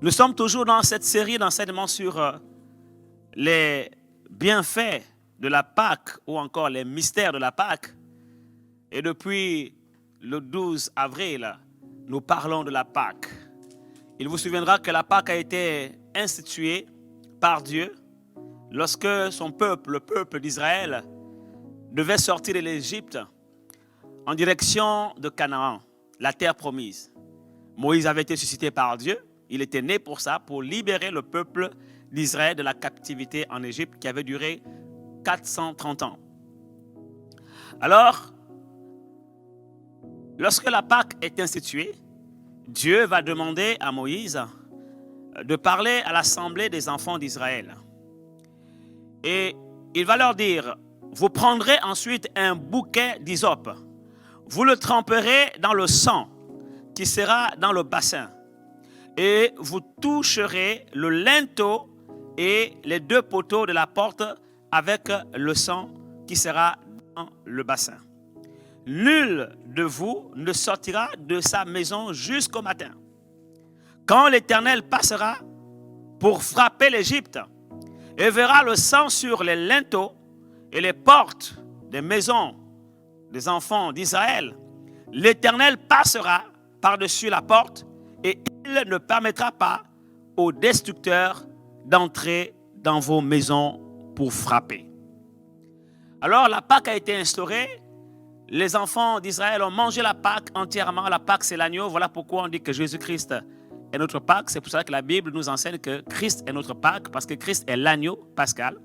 Nous sommes toujours dans cette série d'enseignements sur les bienfaits de la Pâque ou encore les mystères de la Pâque. Et depuis le 12 avril, nous parlons de la Pâque. Il vous souviendra que la Pâque a été instituée par Dieu lorsque son peuple, le peuple d'Israël, devait sortir de l'Égypte en direction de Canaan, la terre promise. Moïse avait été suscité par Dieu. Il était né pour ça, pour libérer le peuple d'Israël de la captivité en Égypte qui avait duré 430 ans. Alors, lorsque la Pâque est instituée, Dieu va demander à Moïse de parler à l'assemblée des enfants d'Israël. Et il va leur dire, vous prendrez ensuite un bouquet d'hysope, vous le tremperez dans le sang qui sera dans le bassin, et vous toucherez le linteau et les deux poteaux de la porte avec le sang qui sera dans le bassin. Nul de vous ne sortira de sa maison jusqu'au matin. Quand l'Éternel passera pour frapper l'Égypte et verra le sang sur les linteaux et les portes des maisons des enfants d'Israël, l'Éternel passera par-dessus la porte et il ne permettra pas aux destructeurs d'entrer dans vos maisons pour frapper. Alors la Pâque a été instaurée. Les enfants d'Israël ont mangé la Pâque entièrement. La Pâque, c'est l'agneau. Voilà pourquoi on dit que Jésus-Christ est notre Pâque. C'est pour ça que la Bible nous enseigne que Christ est notre Pâque, parce que Christ est l'agneau pascal.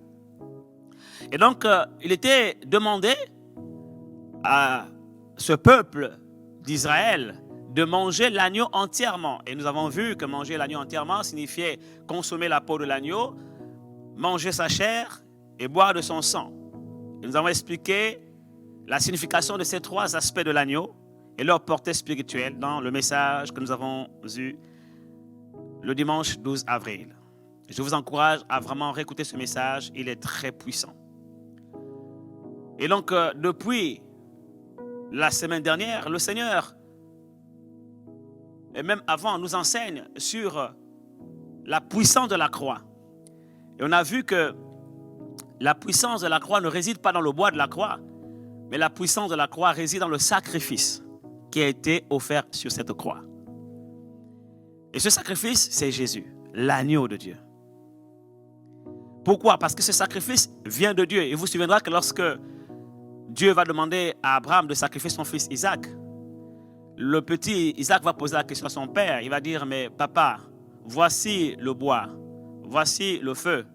Et donc, il était demandé à ce peuple d'Israël de manger l'agneau entièrement. Et nous avons vu que manger l'agneau entièrement signifiait consommer la peau de l'agneau, manger sa chair et boire de son sang. Et nous avons expliqué la signification de ces trois aspects de l'agneau et leur portée spirituelle dans le message que nous avons eu le dimanche 12 avril. Je vous encourage à vraiment réécouter ce message, il est très puissant. Et donc, depuis la semaine dernière, le Seigneur, et même avant, nous enseigne sur la puissance de la croix. Et on a vu que la puissance de la croix ne réside pas dans le bois de la croix, mais la puissance de la croix réside dans le sacrifice qui a été offert sur cette croix. Et ce sacrifice, c'est Jésus, l'agneau de Dieu. Pourquoi? Parce que ce sacrifice vient de Dieu. Et vous vous souviendrez que lorsque Dieu va demander à Abraham de sacrifier son fils Isaac, le petit Isaac va poser la question à son père. Il va dire, mais papa, voici le bois, voici le feu,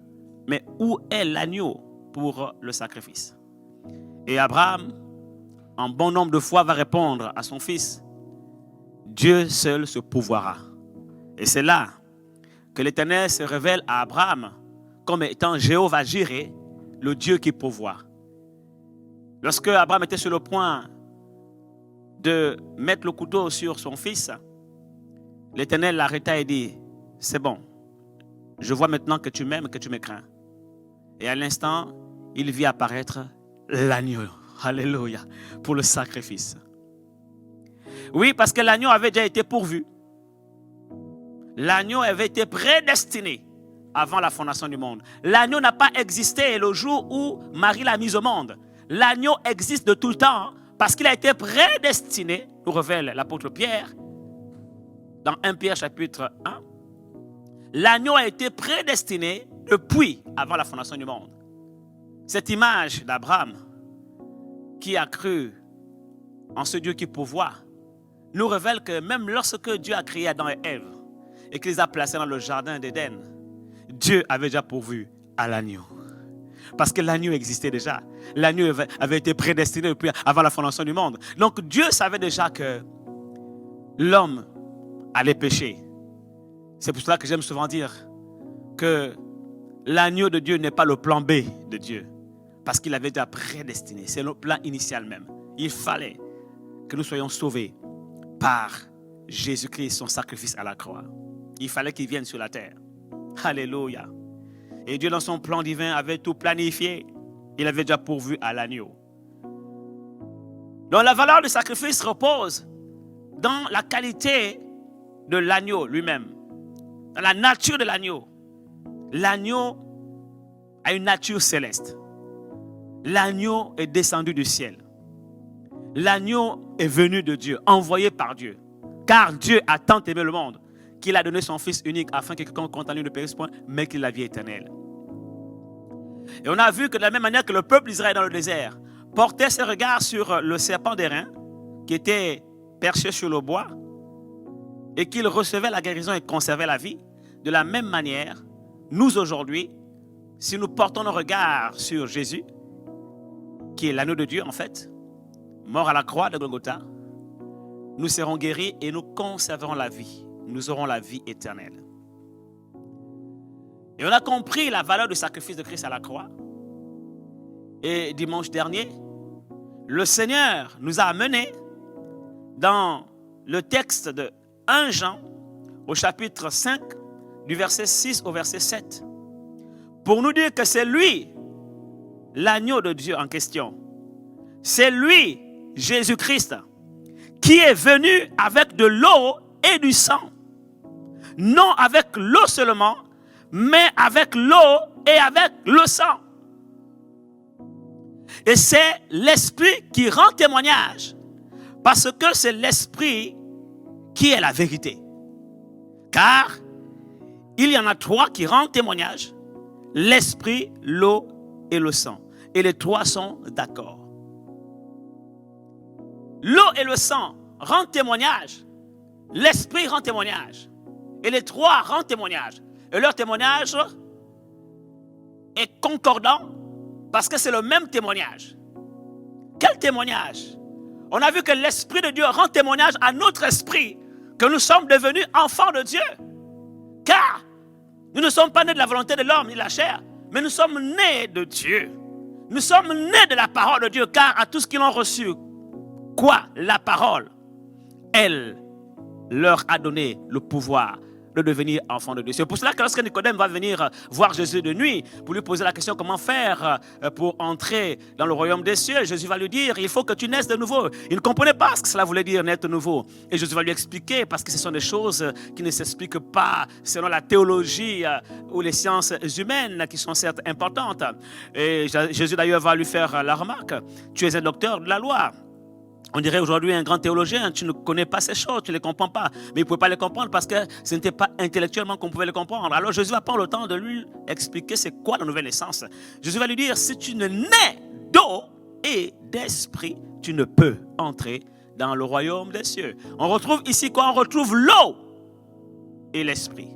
mais où est l'agneau pour le sacrifice? Et Abraham, en bon nombre de fois, va répondre à son fils, Dieu seul se pourvoira. Et c'est là que l'Éternel se révèle à Abraham comme étant Jéhovah Jireh, le Dieu qui pourvoit. Lorsque Abraham était sur le point de mettre le couteau sur son fils, l'Éternel l'arrêta et dit, c'est bon, je vois maintenant que tu m'aimes, que tu me crains. Et à l'instant, il vit apparaître l'agneau, alléluia, pour le sacrifice. Oui, parce que l'agneau avait déjà été pourvu. L'agneau avait été prédestiné avant la fondation du monde. L'agneau n'a pas existé le jour où Marie l'a mis au monde. L'agneau existe de tout le temps parce qu'il a été prédestiné, nous révèle l'apôtre Pierre dans 1 Pierre chapitre 1. L'agneau a été prédestiné depuis avant la fondation du monde. Cette image d'Abraham qui a cru en ce Dieu qui pourvoit nous révèle que même lorsque Dieu a créé Adam et Ève et qu'il les a placés dans le jardin d'Éden, Dieu avait déjà pourvu à l'agneau. Parce que l'agneau existait déjà. L'agneau avait été prédestiné depuis avant la fondation du monde. Donc Dieu savait déjà que l'homme allait pécher. C'est pour cela que j'aime souvent dire que l'agneau de Dieu n'est pas le plan B de Dieu. Parce qu'il avait déjà prédestiné. C'est le plan initial même. Il fallait que nous soyons sauvés par Jésus-Christ, son sacrifice à la croix. Il fallait qu'il vienne sur la terre. Alléluia. Et Dieu, dans son plan divin, avait tout planifié. Il avait déjà pourvu à l'agneau. Donc la valeur du sacrifice repose dans la qualité de l'agneau lui-même. dans la nature de l'agneau. L'agneau a une nature céleste. L'agneau est descendu du ciel. L'agneau est venu de Dieu, envoyé par Dieu. Car Dieu a tant aimé le monde qu'il a donné son Fils unique afin que quiconque compte en lui ne périsse point, mais qu'il ait la vie éternelle. Et on a vu que de la même manière que le peuple d'Israël dans le désert portait ses regards sur le serpent d'airain qui était perché sur le bois et qu'il recevait la guérison et conservait la vie, de la même manière, nous aujourd'hui, si nous portons nos regards sur Jésus, qui est l'agneau de Dieu en fait, mort à la croix de Golgotha, nous serons guéris et nous conserverons la vie. Nous aurons la vie éternelle. Et on a compris la valeur du sacrifice de Christ à la croix. Et dimanche dernier, le Seigneur nous a amenés dans le texte de 1 Jean, au chapitre 5, du verset 6 au verset 7, pour nous dire que c'est lui, l'agneau de Dieu en question. C'est lui, Jésus-Christ, qui est venu avec de l'eau et du sang. Non avec l'eau seulement, mais avec l'eau et avec le sang. Et c'est l'Esprit qui rend témoignage, parce que c'est l'Esprit qui est la vérité. Car il y en a trois qui rendent témoignage, l'Esprit, l'eau et le sang. Et les trois sont d'accord. L'eau et le sang rendent témoignage, l'Esprit rend témoignage, et les trois rendent témoignage. Et leur témoignage est concordant parce que c'est le même témoignage. Quel témoignage? On a vu que l'Esprit de Dieu rend témoignage à notre esprit que nous sommes devenus enfants de Dieu. Car nous ne sommes pas nés de la volonté de l'homme ni de la chair, mais nous sommes nés de Dieu. Nous sommes nés de la parole de Dieu, car à tous qui l'ont reçu, quoi? La parole, elle leur a donné le pouvoir de devenir enfant de Dieu. C'est pour cela que lorsque Nicodème va venir voir Jésus de nuit pour lui poser la question comment faire pour entrer dans le royaume des cieux, Jésus va lui dire il faut que tu naisses de nouveau. Il ne comprenait pas ce que cela voulait dire naître de nouveau. Et Jésus va lui expliquer parce que ce sont des choses qui ne s'expliquent pas selon la théologie ou les sciences humaines qui sont certes importantes. Et Jésus d'ailleurs va lui faire la remarque tu es un docteur de la loi. On dirait aujourd'hui un grand théologien, tu ne connais pas ces choses, tu ne les comprends pas. Mais il ne pouvait pas les comprendre parce que ce n'était pas intellectuellement qu'on pouvait les comprendre. Alors Jésus va prendre le temps de lui expliquer c'est quoi la nouvelle naissance. Jésus va lui dire, si tu ne nais d'eau et d'esprit, tu ne peux entrer dans le royaume des cieux. On retrouve ici quoi? On retrouve l'eau et l'esprit.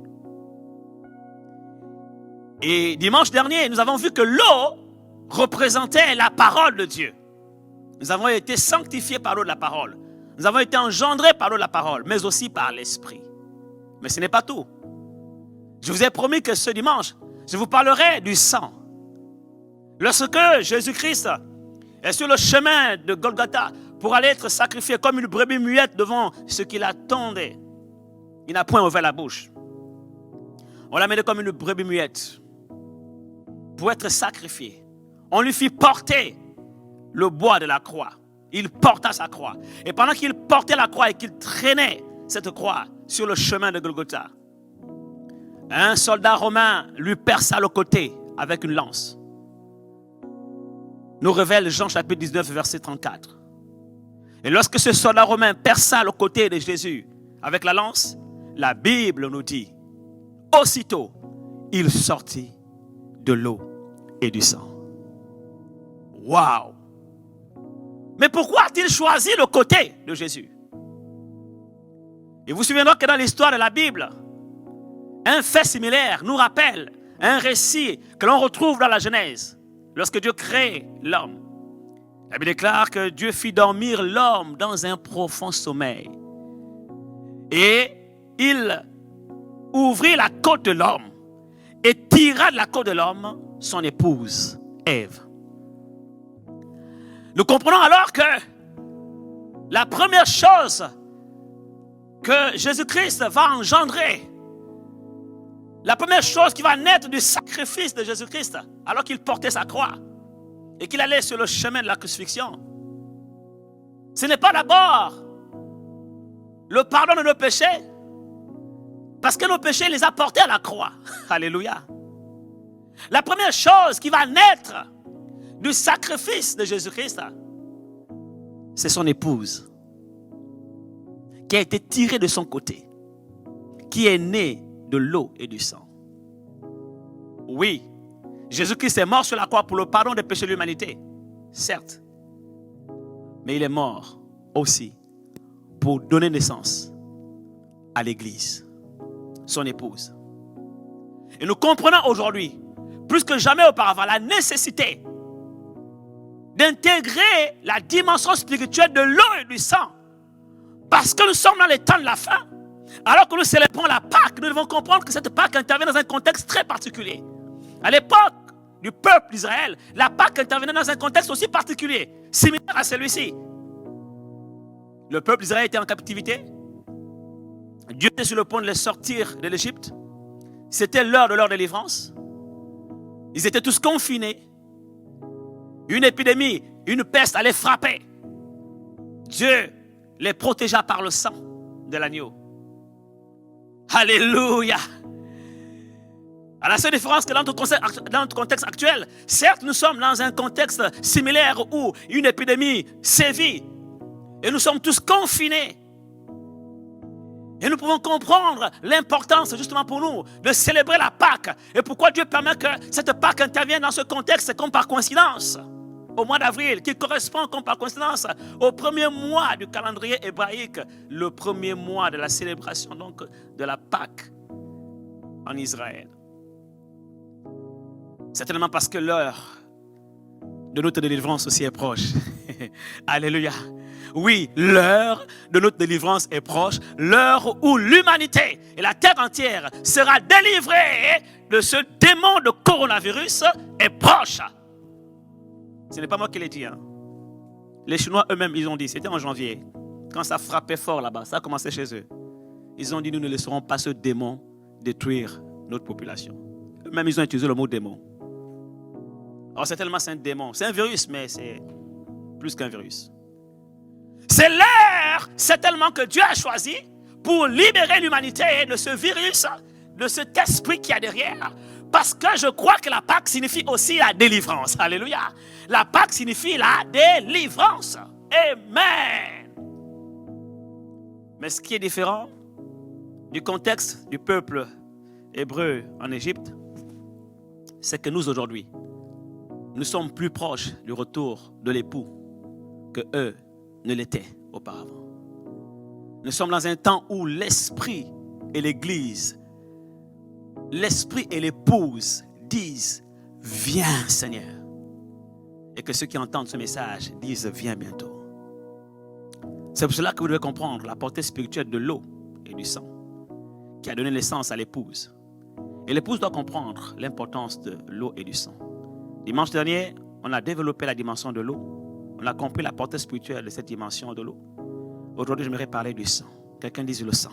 Et dimanche dernier, nous avons vu que l'eau représentait la parole de Dieu. Nous avons été sanctifiés par l'eau de la parole. Nous avons été engendrés par l'eau de la parole, mais aussi par l'esprit. Mais ce n'est pas tout. Je vous ai promis que ce dimanche, je vous parlerai du sang. Lorsque Jésus-Christ est sur le chemin de Golgotha pour aller être sacrifié comme une brebis muette devant ce qui l'attendait, il n'a point ouvert la bouche. On l'a mené comme une brebis muette pour être sacrifié. On lui fit porter le bois de la croix. Il porta sa croix. Et pendant qu'il portait la croix et qu'il traînait cette croix sur le chemin de Golgotha, un soldat romain lui perça le côté avec une lance. Nous révèle Jean chapitre 19 verset 34. Et lorsque ce soldat romain perça le côté de Jésus avec la lance, la Bible nous dit, aussitôt, il sortit de l'eau et du sang. Waouh! Mais pourquoi a-t-il choisi le côté de Jésus? Et vous vous souvenez que dans l'histoire de la Bible, un fait similaire nous rappelle un récit que l'on retrouve dans la Genèse, lorsque Dieu crée l'homme. La Bible déclare que Dieu fit dormir l'homme dans un profond sommeil. Et il ouvrit la côte de l'homme et tira de la côte de l'homme son épouse, Ève. Nous comprenons alors que la première chose que Jésus-Christ va engendrer, la première chose qui va naître du sacrifice de Jésus-Christ, alors qu'il portait sa croix et qu'il allait sur le chemin de la crucifixion, ce n'est pas d'abord le pardon de nos péchés, Parce que nos péchés les a portés à la croix. Alléluia. La première chose qui va naître du sacrifice de Jésus-Christ, c'est son épouse qui a été tirée de son côté, qui est née de l'eau et du sang. Oui, Jésus-Christ est mort sur la croix pour le pardon des péchés de l'humanité, certes. Mais il est mort aussi pour donner naissance à l'Église, son épouse. Et nous comprenons aujourd'hui, plus que jamais auparavant, la nécessité d'intégrer la dimension spirituelle de l'eau et du sang. Parce que nous sommes dans les temps de la fin. Alors que nous célébrons la Pâque, nous devons comprendre que cette Pâque intervient dans un contexte très particulier. À l'époque du peuple d'Israël, la Pâque intervenait dans un contexte aussi particulier, similaire à celui-ci. Le peuple d'Israël était en captivité. Dieu était sur le point de les sortir de l'Égypte. C'était l'heure de leur délivrance. Ils étaient tous confinés. Une épidémie, une peste allait frapper. Dieu les protégea par le sang de l'agneau. Alléluia. À la seule différence que dans notre contexte actuel, certes nous sommes dans un contexte similaire où une épidémie sévit et nous sommes tous confinés. Et nous pouvons comprendre l'importance justement pour nous de célébrer la Pâque. Et pourquoi Dieu permet que cette Pâque intervienne dans ce contexte comme par coïncidence. Au mois d'avril, qui correspond comme par coïncidence au premier mois du calendrier hébraïque, le premier mois de la célébration donc de la Pâque en Israël. Certainement parce que l'heure de notre délivrance aussi est proche. Alléluia. Oui, l'heure de notre délivrance est proche. L'heure où l'humanité et la terre entière sera délivrée de ce démon de coronavirus est proche. Ce n'est pas moi qui l'ai dit. Les Chinois eux-mêmes, ils ont dit, c'était en janvier, quand ça frappait fort là-bas, ça a commencé chez eux. Ils ont dit, nous ne laisserons pas ce démon détruire notre population. Eux-mêmes, ils ont utilisé le mot démon. Alors c'est tellement c'est un démon. C'est un virus, mais c'est plus qu'un virus. C'est l'heure, c'est tellement que Dieu a choisi pour libérer l'humanité de ce virus, de cet esprit qu'il y a derrière. Parce que je crois que la Pâque signifie aussi la délivrance. Alléluia. La Pâque signifie la délivrance. Amen. Mais ce qui est différent du contexte du peuple hébreu en Égypte, c'est que nous aujourd'hui, nous sommes plus proches du retour de l'époux que eux ne l'étaient auparavant. Nous sommes dans un temps où l'esprit et l'Église, l'esprit et l'épouse disent « Viens Seigneur ». Et que ceux qui entendent ce message disent « Viens bientôt ». C'est pour cela que vous devez comprendre la portée spirituelle de l'eau et du sang qui a donné naissance à l'épouse. Et l'épouse doit comprendre l'importance de l'eau et du sang. Dimanche dernier, on a développé la dimension de l'eau. On a compris la portée spirituelle de cette dimension de l'eau. Aujourd'hui, j'aimerais parler du sang. Quelqu'un dise le sang.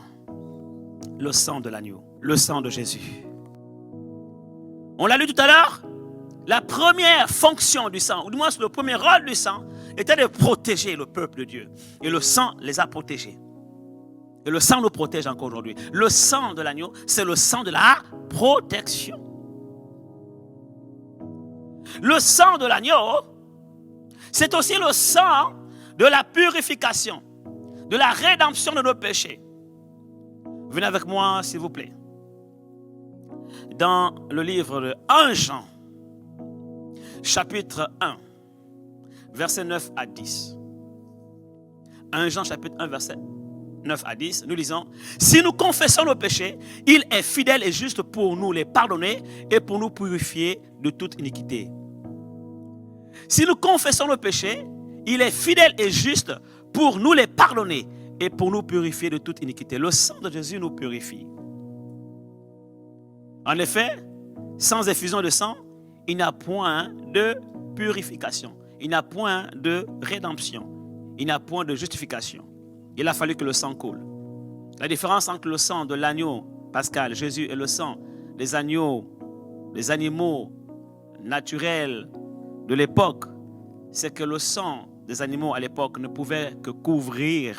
Le sang de l'agneau. Le sang de Jésus. On l'a lu tout à l'heure. La première fonction du sang, ou du moins le premier rôle du sang, était de protéger le peuple de Dieu. Et le sang les a protégés. Et le sang nous protège encore aujourd'hui. Le sang de l'agneau, c'est le sang de la protection. Le sang de l'agneau, c'est aussi le sang de la purification, de la rédemption de nos péchés. Venez avec moi, s'il vous plaît. Dans le livre de 1 Jean, chapitre 1, versets 9 à 10. 1 Jean, chapitre 1, verset 9 à 10, nous lisons « Si nous confessons nos péchés, il est fidèle et juste pour nous les pardonner et pour nous purifier de toute iniquité. Si nous confessons nos péchés, il est fidèle et juste pour nous les pardonner et pour nous purifier de toute iniquité. » Le sang de Jésus nous purifie. En effet, sans effusion de sang, il n'y a point de purification. Il n'y a point de rédemption. Il n'y a point de justification. Il a fallu que le sang coule. La différence entre le sang de l'agneau pascal, Jésus, et le sang des agneaux, des animaux naturels de l'époque, c'est que le sang des animaux à l'époque ne pouvait que couvrir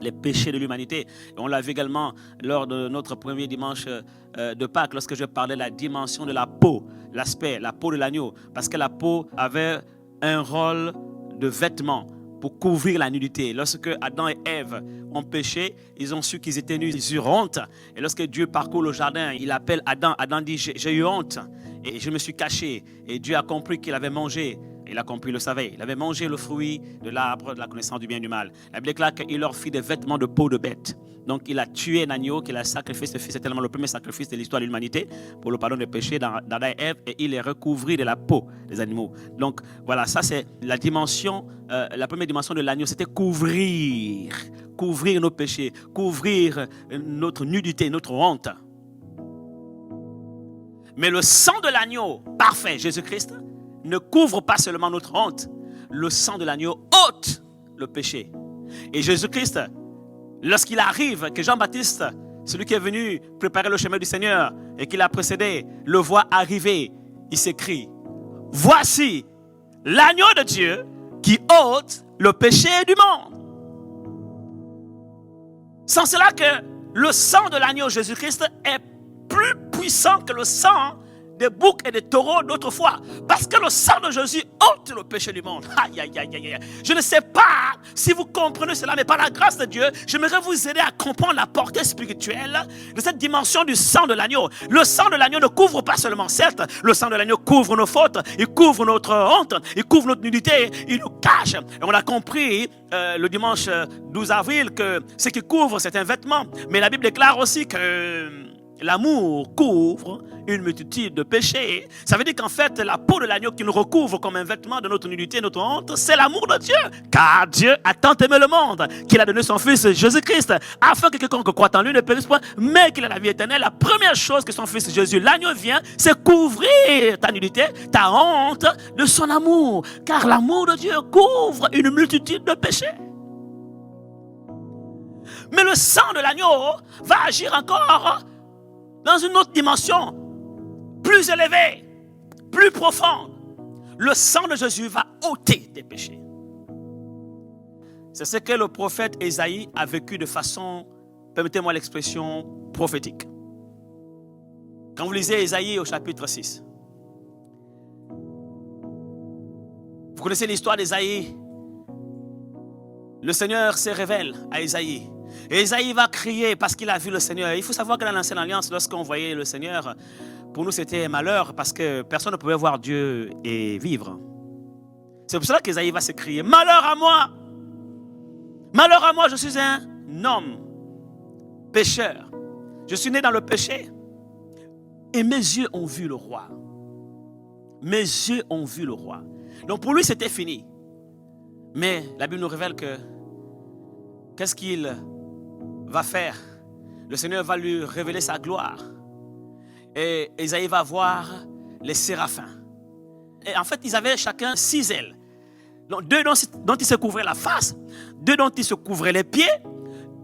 les péchés de l'humanité. Et on l'a vu également lors de notre premier dimanche de Pâques, lorsque je parlais de la dimension de la peau, l'aspect, la peau de l'agneau, parce que la peau avait un rôle de vêtement pour couvrir la nudité. Lorsque Adam et Ève ont péché, ils ont su qu'ils étaient nus, ils eurent honte. Et lorsque Dieu parcourt le jardin, il appelle Adam. Adam dit, j'ai eu honte et je me suis caché. Et Dieu a compris qu'il avait mangé. Il a compris, il le savait. Il avait mangé le fruit de l'arbre de la connaissance du bien et du mal. La Bible déclare qu'il leur fit des vêtements de peau de bête. Donc il a tué un agneau qu'il a sacrifié. C'est tellement le premier sacrifice de l'histoire de l'humanité pour le pardon des péchés d'Adam et Ève. Et il est recouvri de la peau des animaux. Donc voilà, ça c'est la dimension, la première dimension de l'agneau. C'était couvrir nos péchés, couvrir notre nudité, notre honte. Mais le sang de l'agneau parfait, Jésus-Christ, ne couvre pas seulement notre honte. Le sang de l'agneau ôte le péché. Et Jésus-Christ, lorsqu'il arrive, que Jean-Baptiste, celui qui est venu préparer le chemin du Seigneur et qui l'a précédé, le voit arriver, il s'écrie, voici l'agneau de Dieu qui ôte le péché du monde. Sans cela que le sang de l'agneau Jésus-Christ est plus puissant que le sang des boucs et des taureaux d'autrefois. Parce que le sang de Jésus ôte le péché du monde. Aïe, aïe, aïe, aïe. Je ne sais pas si vous comprenez cela, mais par la grâce de Dieu, j'aimerais vous aider à comprendre la portée spirituelle de cette dimension du sang de l'agneau. Le sang de l'agneau ne couvre pas seulement, certes, le sang de l'agneau couvre nos fautes, il couvre notre honte, il couvre notre nudité, il nous cache. Et on a compris le dimanche 12 avril que ce qui couvre, c'est un vêtement. Mais la Bible déclare aussi que l'amour couvre une multitude de péchés. Ça veut dire qu'en fait, la peau de l'agneau qui nous recouvre comme un vêtement de notre nudité, notre honte, c'est l'amour de Dieu. Car Dieu a tant aimé le monde qu'il a donné son Fils Jésus-Christ, afin que quiconque croit en lui ne périsse point, mais qu'il ait la vie éternelle. La première chose que son Fils Jésus, l'agneau, vient, c'est couvrir ta nudité, ta honte de son amour. Car l'amour de Dieu couvre une multitude de péchés. Mais le sang de l'agneau va agir encore dans une autre dimension, plus élevée, plus profonde. Le sang de Jésus va ôter tes péchés. C'est ce que le prophète Ésaïe a vécu de façon, permettez-moi l'expression, prophétique. Quand vous lisez Ésaïe au chapitre 6, vous connaissez l'histoire d'Ésaïe. Le Seigneur se révèle à Ésaïe. Et Ésaïe va crier parce qu'il a vu le Seigneur. Il faut savoir que dans l'Ancienne Alliance, lorsqu'on voyait le Seigneur, pour nous c'était un malheur parce que personne ne pouvait voir Dieu et vivre. C'est pour cela qu'Ésaïe va se crier, malheur à moi! Malheur à moi, je suis un homme pécheur. Je suis né dans le péché. Et mes yeux ont vu le roi. Mes yeux ont vu le roi. Donc pour lui c'était fini. Mais la Bible nous révèle que qu'est-ce qu'il va faire? Le Seigneur va lui révéler sa gloire. Et Ésaïe va voir les séraphins. Et en fait, ils avaient chacun 6 ailes. Donc, 2 dont ils se couvraient la face, 2 dont ils se couvraient les pieds,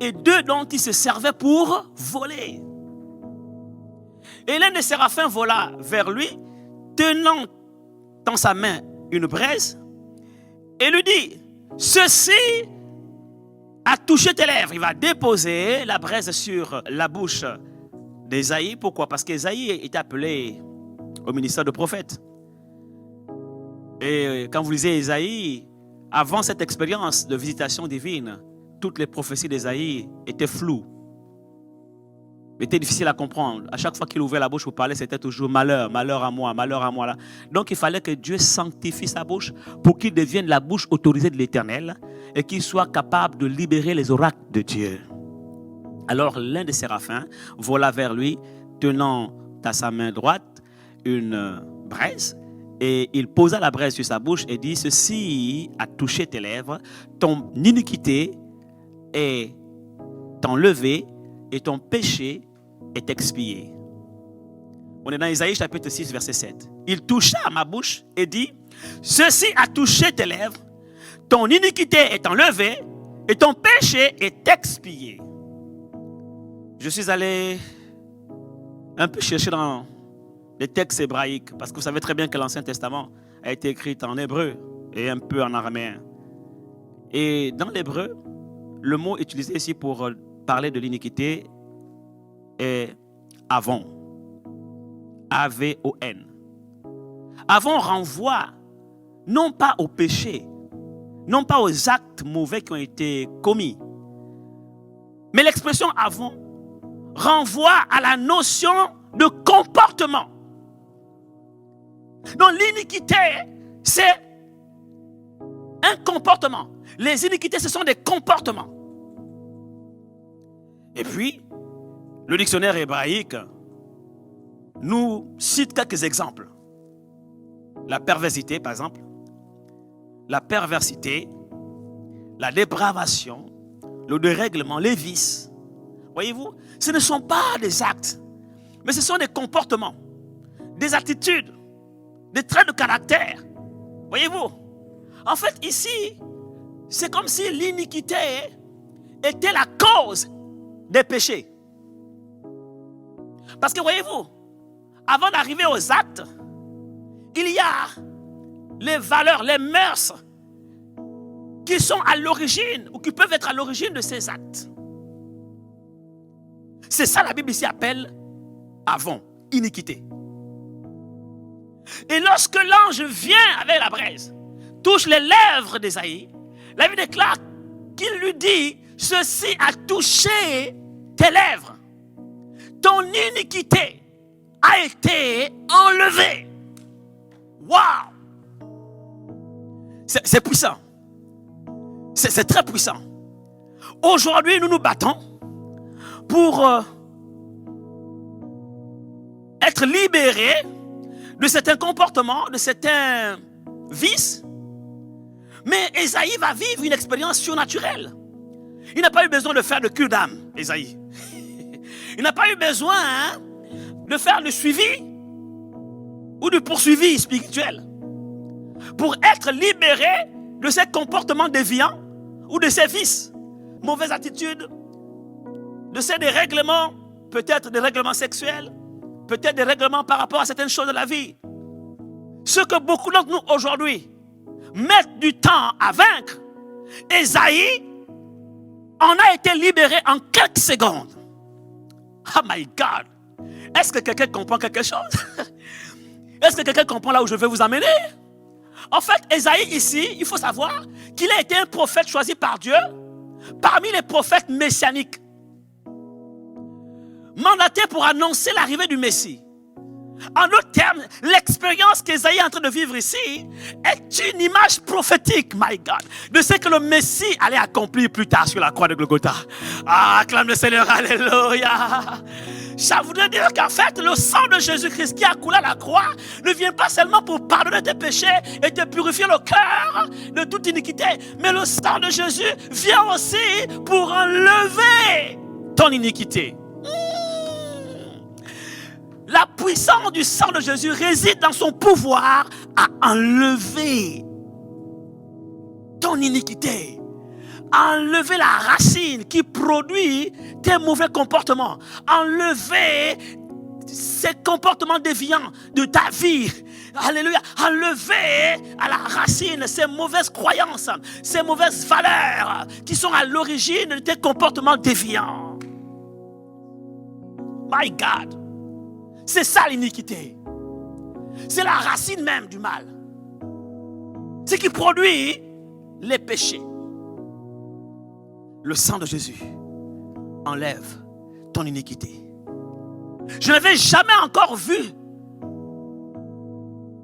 et 2 dont ils se servaient pour voler. Et l'un des séraphins vola vers lui, tenant dans sa main une braise, et lui dit, ceci a touché tes lèvres. Il va déposer la braise sur la bouche d'Ésaïe. Pourquoi? Parce qu'Ésaïe est appelé au ministère de prophète. Et quand vous lisez Ésaïe, avant cette expérience de visitation divine, toutes les prophéties d'Ésaïe étaient floues, étaient difficiles à comprendre. À chaque fois qu'il ouvrait la bouche pour parler, c'était toujours malheur, malheur à moi, malheur à moi. Là. Donc il fallait que Dieu sanctifie sa bouche pour qu'il devienne la bouche autorisée de l'Éternel et qu'il soit capable de libérer les oracles de Dieu. Alors l'un des séraphins vola vers lui, tenant à sa main droite une braise, et il posa la braise sur sa bouche et dit, ceci a touché tes lèvres, ton iniquité est enlevée et ton péché est expié. On est dans Isaïe chapitre 6 verset 7. Il toucha à ma bouche et dit, ceci a touché tes lèvres, ton iniquité est enlevée et ton péché est expié. Je suis allé un peu chercher dans les textes hébraïques, parce que vous savez très bien que l'Ancien Testament a été écrit en hébreu et un peu en araméen. Et dans l'hébreu, le mot utilisé ici pour parler de l'iniquité est Avon. A-V-O-N. Avon renvoie non pas au péché, non pas aux actes mauvais qui ont été commis, mais l'expression Avon renvoie à la notion de comportement. Donc l'iniquité, c'est un comportement. Les iniquités, ce sont des comportements. Et puis, le dictionnaire hébraïque nous cite quelques exemples. La perversité, par exemple. La perversité, la dépravation, le dérèglement, les vices. Voyez-vous, ce ne sont pas des actes, mais ce sont des comportements, des attitudes, des traits de caractère. Voyez-vous, en fait, ici, c'est comme si l'iniquité était la cause des péchés. Parce que voyez-vous, avant d'arriver aux actes, il y a les valeurs, les mœurs qui sont à l'origine ou qui peuvent être à l'origine de ces actes. C'est ça la Bible ici appelle Avon, iniquité. Et lorsque l'ange vient avec la braise, touche les lèvres d'Ésaïe, la Bible déclare qu'il lui dit, ceci a touché tes lèvres. Ton iniquité a été enlevée. Waouh! C'est puissant. C'est très puissant. Aujourd'hui, nous nous battons pour être libérés de certains comportements, de certains vices. Mais Ésaïe va vivre une expérience surnaturelle. Il n'a pas eu besoin de faire de cure d'âme, Ésaïe. Il n'a pas eu besoin de faire le suivi ou du poursuivi spirituel pour être libéré de ces comportements déviants ou de ces vices, mauvaises attitudes, de ces dérèglements, peut-être des règlements sexuels, peut-être des règlements par rapport à certaines choses de la vie. Ce que beaucoup d'entre nous aujourd'hui mettent du temps à vaincre, Ésaïe en a été libéré en quelques secondes. Oh my God! Est-ce que quelqu'un comprend quelque chose? Est-ce que quelqu'un comprend là où je vais vous amener? En fait, Ésaïe ici, il faut savoir qu'il a été un prophète choisi par Dieu parmi les prophètes messianiques, mandaté pour annoncer l'arrivée du Messie. En d'autres termes, l'expérience qu'Ésaïe est en train de vivre ici est une image prophétique, my God, de ce que le Messie allait accomplir plus tard sur la croix de Golgotha. Ah, acclame le Seigneur, alléluia. Ça voudrait dire qu'en fait, le sang de Jésus-Christ qui a coulé à la croix ne vient pas seulement pour pardonner tes péchés et te purifier le cœur de toute iniquité, mais le sang de Jésus vient aussi pour enlever ton iniquité. La puissance du sang de Jésus réside dans son pouvoir à enlever ton iniquité, à enlever la racine qui produit tes mauvais comportements, enlever ces comportements déviants de ta vie. Alléluia. Enlever à la racine ces mauvaises croyances, ces mauvaises valeurs qui sont à l'origine de tes comportements déviants. My God. C'est ça l'iniquité. C'est la racine même du mal. Ce qui produit les péchés. Le sang de Jésus enlève ton iniquité. Je n'avais jamais encore vu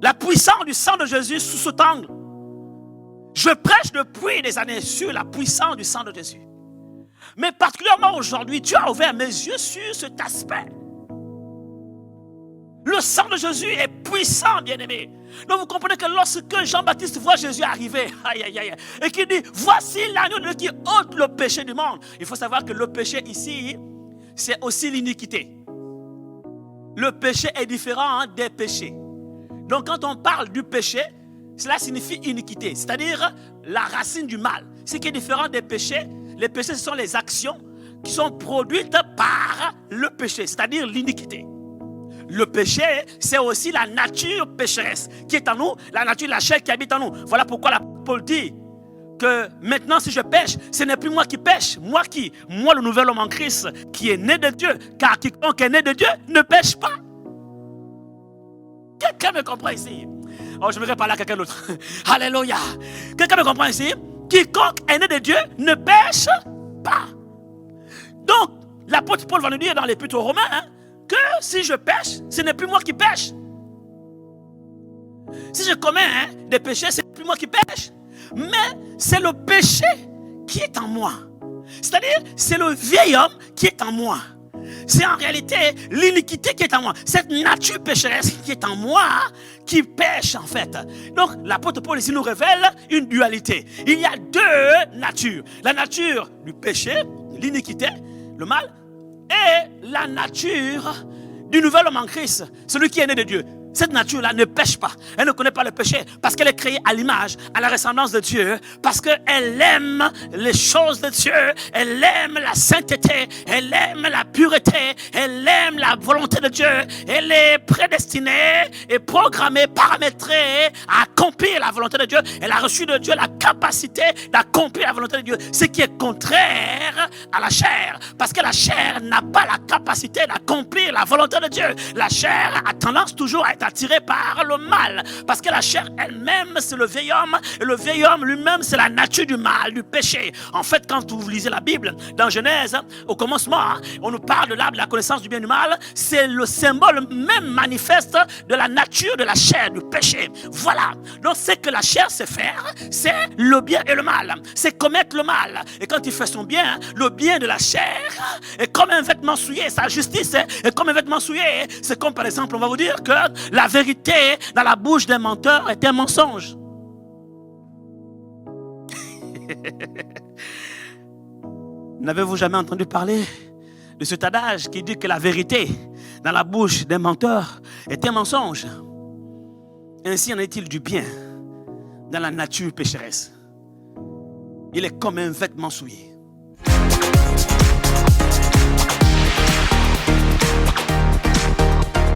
la puissance du sang de Jésus sous cet angle. Je prêche depuis des années sur la puissance du sang de Jésus. Mais particulièrement aujourd'hui, Dieu a ouvert mes yeux sur cet aspect. Le sang de Jésus est puissant, bien-aimé. Donc vous comprenez que lorsque Jean-Baptiste voit Jésus arriver, aïe, aïe, aïe, et qu'il dit, voici l'agneau de Dieu qui ôte le péché du monde. Il faut savoir que le péché ici, c'est aussi l'iniquité. Le péché est différent des péchés. Donc quand on parle du péché, cela signifie iniquité, c'est-à-dire la racine du mal. Ce qui est différent des péchés, les péchés ce sont les actions qui sont produites par le péché, c'est-à-dire l'iniquité. Le péché, c'est aussi la nature pécheresse qui est en nous, la nature de la chair qui habite en nous. Voilà pourquoi Paul dit, que maintenant si je pêche, ce n'est plus moi qui pêche. Moi le nouvel homme en Christ qui est né de Dieu. Car quiconque est né de Dieu ne pêche pas. Quelqu'un me comprend ici? Oh, je voudrais parler à quelqu'un d'autre. Alléluia. Quelqu'un me comprend ici? Quiconque est né de Dieu ne pêche pas. Donc, l'apôtre Paul va nous dire dans l'Épître aux Romains que si je pêche, ce n'est plus moi qui pêche. Si je commets des péchés, ce n'est plus moi qui pêche. Mais c'est le péché qui est en moi. C'est-à-dire, c'est le vieil homme qui est en moi. C'est en réalité l'iniquité qui est en moi. Cette nature pécheresse qui est en moi, qui pêche en fait. Donc l'apôtre Paul ici nous révèle une dualité. Il y a deux natures. La nature du péché, l'iniquité, le mal, et la nature du nouvel homme en Christ, celui qui est né de Dieu. Cette nature-là ne pêche pas. Elle ne connaît pas le péché parce qu'elle est créée à l'image, à la ressemblance de Dieu, parce qu'elle aime les choses de Dieu, elle aime la sainteté, elle aime la pureté, elle aime la volonté de Dieu. Elle est prédestinée et programmée, paramétrée à accomplir la volonté de Dieu. Elle a reçu de Dieu la capacité d'accomplir la volonté de Dieu, ce qui est contraire à la chair, parce que la chair n'a pas la capacité d'accomplir la volonté de Dieu. La chair a tendance toujours à être attiré par le mal, parce que la chair elle-même c'est le vieil homme, et le vieil homme lui-même c'est la nature du mal, du péché. En fait, quand vous lisez la Bible dans Genèse, au commencement on nous parle de l'arbre de la connaissance du bien et du mal. C'est le symbole même manifeste de la nature de la chair, du péché. Voilà, donc ce que la chair sait faire, c'est le bien et le mal, c'est commettre le mal. Et quand il fait son bien, le bien de la chair est comme un vêtement souillé, sa justice est comme un vêtement souillé. C'est comme par exemple, on va vous dire que la vérité dans la bouche d'un menteur est un mensonge. N'avez-vous jamais entendu parler de cet adage qui dit que la vérité dans la bouche d'un menteur est un mensonge? Ainsi en est-il du bien dans la nature pécheresse. Il est comme un vêtement souillé.